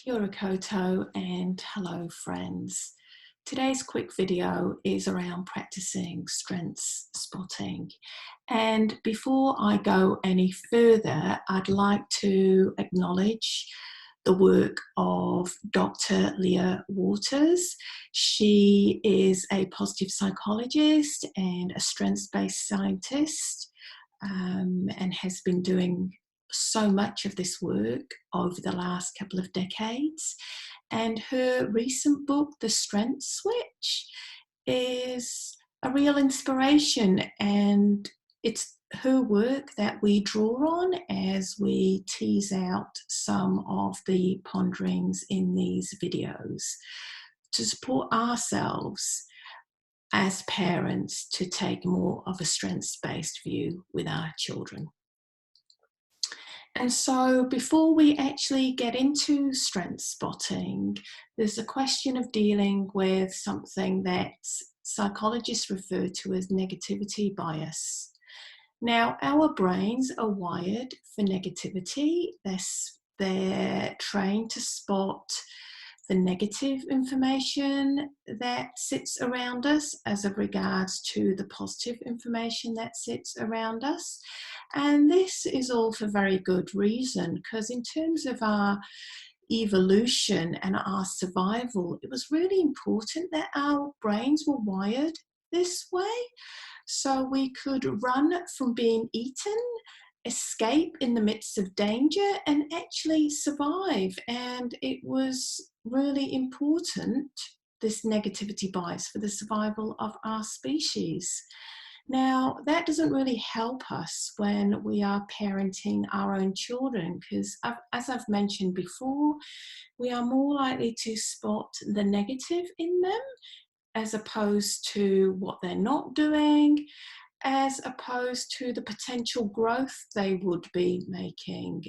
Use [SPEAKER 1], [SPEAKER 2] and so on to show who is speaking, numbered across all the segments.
[SPEAKER 1] Kia ora koutou and hello friends. Today's quick video is around practicing strengths spotting. And before I go any further, I'd like to acknowledge the work of Dr. Leah Waters. She is a positive psychologist and a strengths-based scientist and has been doing so much of this work over the last couple of decades. And her recent book, The Strength Switch, is a real inspiration, and it's her work that we draw on as we tease out some of the ponderings in these videos to support ourselves as parents to take more of a strengths-based view with our children. And so before we actually get into strength spotting, there's a question of dealing with something that psychologists refer to as negativity bias. Now, our brains are wired for negativity. They're trained to spot the negative information that sits around us as of regards to the positive information that sits around us. And this is all for very good reason, because in terms of our evolution and our survival, it was really important that our brains were wired this way so we could run from being eaten, escape in the midst of danger, and actually survive. And it was really important, this negativity bias, for the survival of our species. Now, that doesn't really help us when we are parenting our own children, because as I've mentioned before, we are more likely to spot the negative in them as opposed to what they're not doing, as opposed to the potential growth they would be making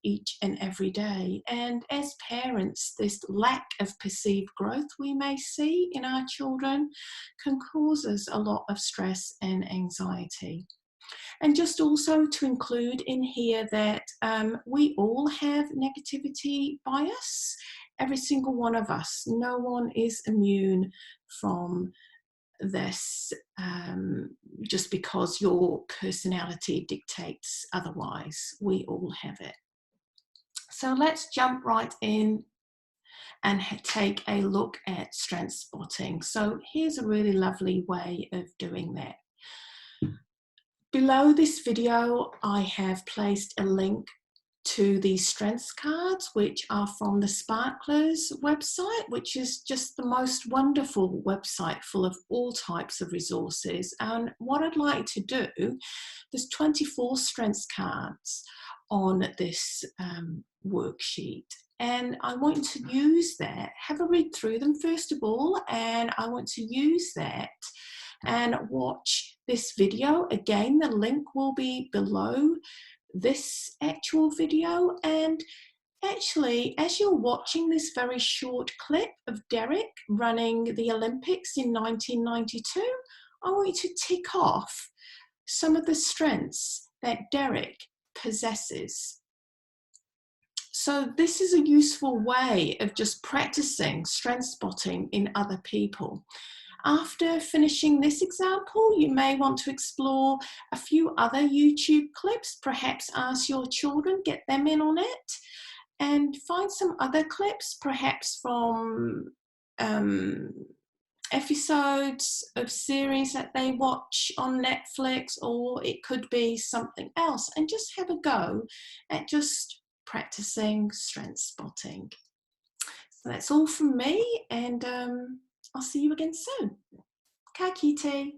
[SPEAKER 1] each and every day. And as parents, this lack of perceived growth we may see in our children can cause us a lot of stress and anxiety. And just also to include in here that we all have negativity bias, every single one of us. No one is immune from this just because your personality dictates otherwise. We all have it. So let's jump right in and take a look at strength spotting. So here's a really lovely way of doing that. Below this video, I have placed a link to the strengths cards, which are from the Sparklers website, which is just the most wonderful website full of all types of resources. And what I'd like to do, there's 24 strengths cards on this worksheet. And I want to use that, have a read through them first of all, and I want to use that and watch this video. Again, the link will be below this actual video. And actually, as you're watching this very short clip of Derek running the Olympics in 1992, I want you to tick off some of the strengths that Derek possesses. So this is a useful way of just practicing strength spotting in other people. After finishing this example, you may want to explore a few other YouTube clips, perhaps ask your children, get them in on it, and find some other clips, perhaps from episodes of series that they watch on Netflix, or it could be something else, and just have a go at just practicing strength spotting. So that's all from me, and I'll see you again soon. Ka kite.